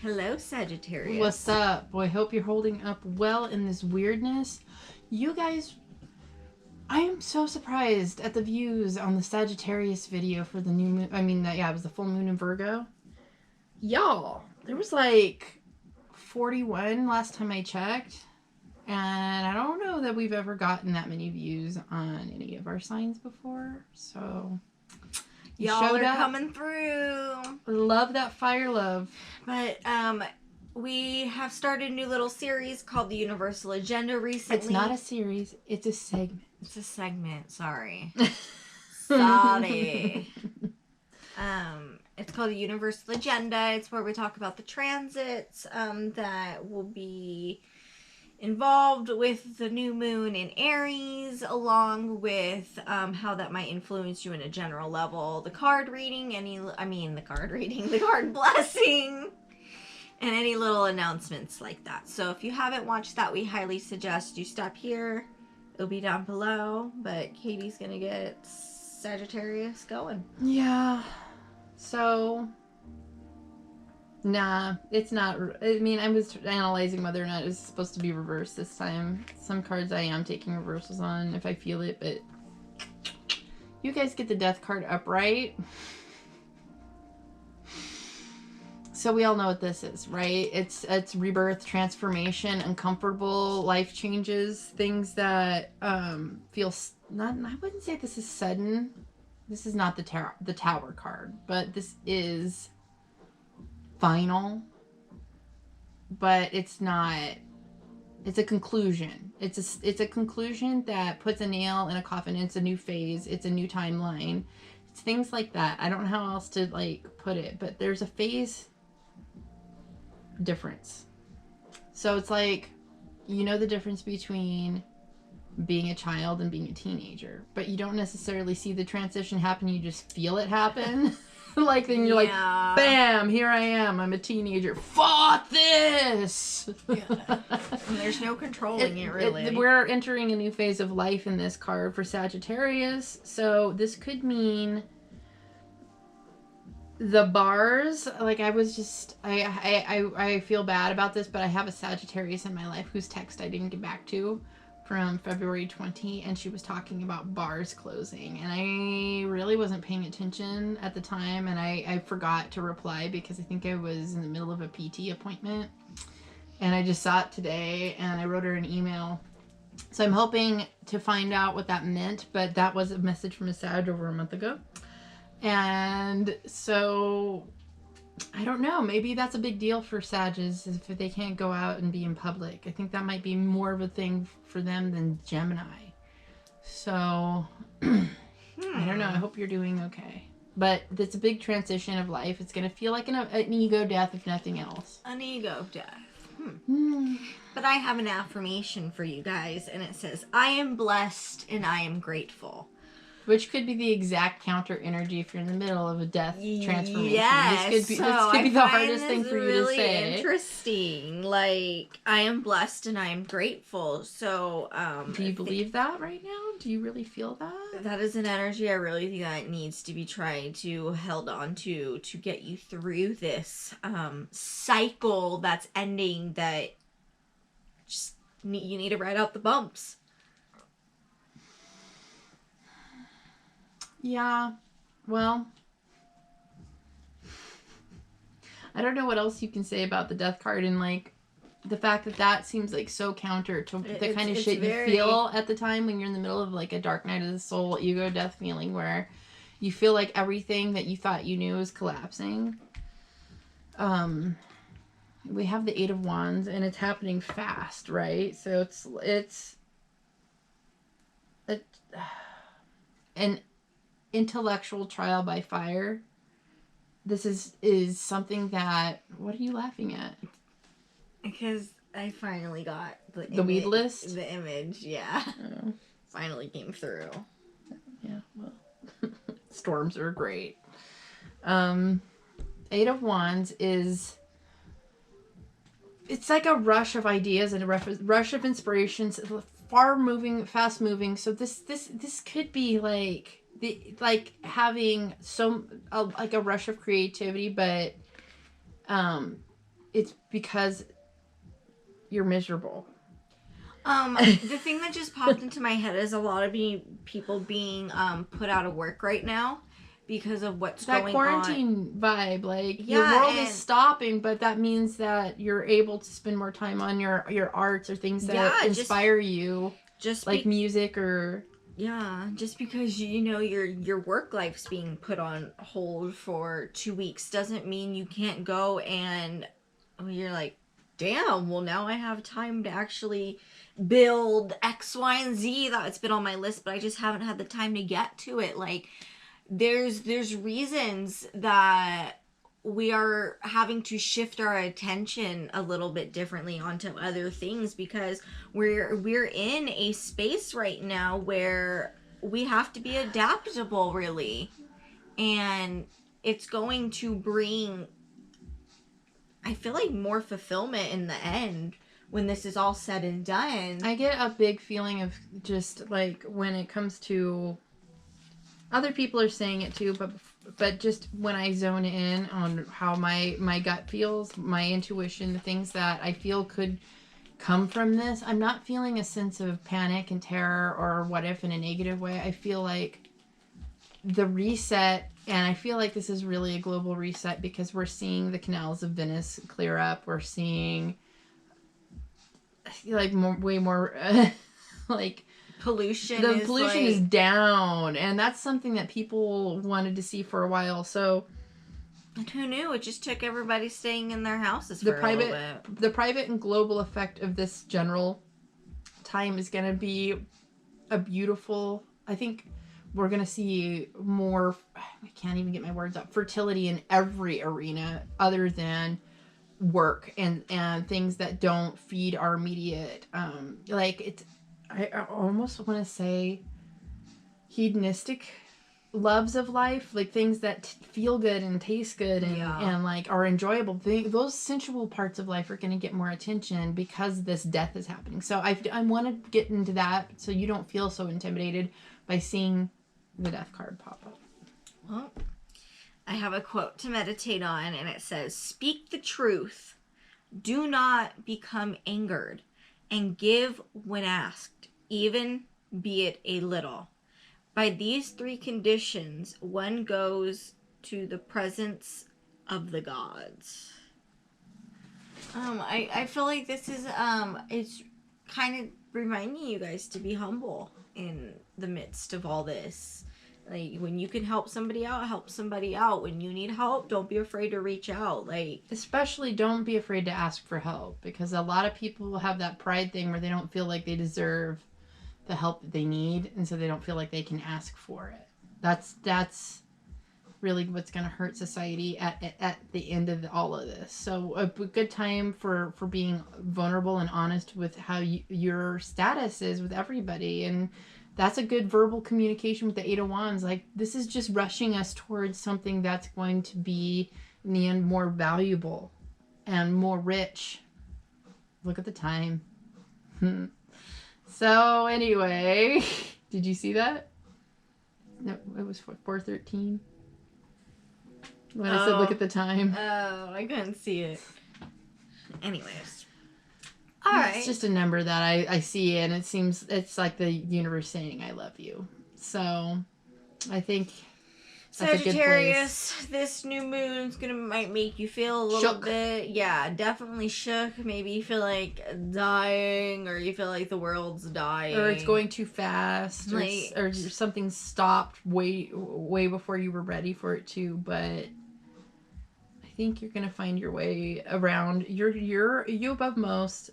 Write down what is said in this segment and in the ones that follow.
Hello, Sagittarius. What's up? Boy, I hope you're holding up well in this weirdness. You guys, I am so surprised at the views on the Sagittarius video for the new moon. It was the full moon in Virgo. Y'all, there was like 41 last time I checked. And I don't know that we've ever gotten that many views on any of our signs before. So, y'all are coming through. Love that fire love. But we have started a new little series called the Universal Agenda recently. It's not a series, it's a segment. It's a segment, sorry. Sorry. It's called the Universal Agenda. It's where we talk about the transits that will be involved with the new moon in Aries, along with how that might influence you in a general level. The card reading, the card blessing, and any little announcements like that. So if you haven't watched that, we highly suggest you stop here. It'll be down below, but Katie's gonna get Sagittarius going. Yeah. So, nah, it's not. I mean, I was analyzing whether or not it was supposed to be reversed this time. Some cards I am taking reversals on if I feel it, but you guys get the death card upright. So we all know what this is, right? It's rebirth, transformation, uncomfortable life changes, things that feel not. I wouldn't say this is sudden. This is not the tower card, but this is final. But it's not. It's a conclusion. It's a conclusion that puts a nail in a coffin. It's a new phase. It's a new timeline. It's things like that. I don't know how else to put it, but there's a phase difference. So it's like, you know, the difference between being a child and being a teenager, but you don't necessarily see the transition happen. You just feel it happen. Then you're like, bam, here I am. I'm a teenager. Fuck this. Yeah. There's no controlling it really. We're entering a new phase of life in this card for Sagittarius. So this could mean the bars, I feel bad about this, but I have a Sagittarius in my life whose text I didn't get back to from February 20, and she was talking about bars closing, and I really wasn't paying attention at the time, and I forgot to reply because I think I was in the middle of a PT appointment, and I just saw it today, and I wrote her an email. So I'm hoping to find out what that meant, but that was a message from a Sag over a month ago. And so, I don't know. Maybe that's a big deal for Sages if they can't go out and be in public. I think that might be more of a thing for them than Gemini. So, I don't know. I hope you're doing okay. But it's a big transition of life. It's going to feel like an ego death, if nothing else. An ego death. But I have an affirmation for you guys, and it says, I am blessed and I am grateful. Which could be the exact counter energy if you're in the middle of a death transformation. Yes. This could be the hardest thing for you to say. Really interesting. Like, I am blessed and I am grateful. So, do you believe that right now? Do you really feel that? That is an energy I really think that needs to be tried to held on to get you through this cycle that's ending, that just you need to ride out the bumps. Yeah, well, I don't know what else you can say about the death card, and the fact that seems so counter to the kind of shit you feel at the time when you're in the middle of a dark night of the soul, ego death feeling where you feel like everything that you thought you knew is collapsing. We have the Eight of Wands, and it's happening fast, right? So it's an intellectual trial by fire. This is something that, what are you laughing at? Because I finally got the weed list? The image, yeah. Oh. Finally came through. Yeah, well, storms are great. Eight of Wands it's like a rush of ideas and a rush of inspirations, fast moving. So this could be having a rush of creativity, but it's because you're miserable. The thing that just popped into my head is a lot of people being put out of work right now because of what's that going quarantine vibe. Like, Yeah, your world is stopping, but that means that you're able to spend more time on your arts or things that inspire you, just like music or just because your work life's being put on hold for 2 weeks doesn't mean you can't go and you're like, damn, well now I have time to actually build X, Y, and Z that's been on my list, but I just haven't had the time to get to it. Like, there's reasons that we are having to shift our attention a little bit differently onto other things because we're in a space right now where we have to be adaptable, really, and it's going to bring, I feel like, more fulfillment in the end when this is all said and done. I get a big feeling of just like when it comes to other people are saying it too, but just when I zone in on how my gut feels, my intuition, the things that I feel could come from this, I'm not feeling a sense of panic and terror or what if in a negative way. I feel like the reset, and I feel like this is really a global reset because we're seeing the canals of Venice clear up. We're seeing like way more like pollution is down, and that's something that people wanted to see for a while. So, and who knew? It just took everybody staying in their houses for a little bit. The private and global effect of this general time is going to be a beautiful, I think we're going to see more, I can't even get my words out, fertility in every arena other than work and things that don't feed our immediate, like it's, I almost want to say hedonistic loves of life, like things that feel good and taste good and like are enjoyable. Those sensual parts of life are going to get more attention because this death is happening. So I want to get into that so you don't feel so intimidated by seeing the death card pop up. Well, I have a quote to meditate on, and it says, "Speak the truth. Do not become angered, and give when asked, even be it a little. By these 3 conditions, one goes to the presence of the gods." I feel like this is it's kind of reminding you guys to be humble in the midst of all this. Like, when you can help somebody out, help somebody out. When you need help, don't be afraid to reach out. Like, especially don't be afraid to ask for help, because a lot of people have that pride thing where they don't feel like they deserve the help that they need, and so they don't feel like they can ask for it. That's really what's going to hurt society at the end of all of this. So a good time for being vulnerable and honest with how your status is with everybody, and that's a good verbal communication with the 8 of Wands. Like, this is just rushing us towards something that's going to be in the end more valuable and more rich. Look at the time. So anyway, did you see that? No, it was 4:13. When I said look at the time. Oh, I couldn't see it. Anyways. All right. It's just a number that I see, and it seems it's like the universe saying I love you. So I think that's Sagittarius, this new moon's might make you feel a little bit, definitely shook. Maybe you feel like dying, or you feel like the world's dying, or it's going too fast, like, or something stopped way before you were ready for it to. But I think you're gonna find your way around. You above most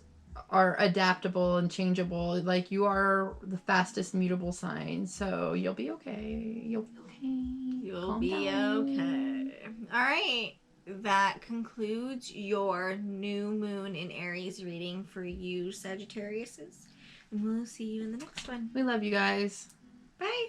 are adaptable and changeable. Like, you are the fastest mutable sign, so you'll be okay. You'll be okay. All right. That concludes your new moon in Aries reading for you, Sagittariuses. And we'll see you in the next one. We love you guys. Bye.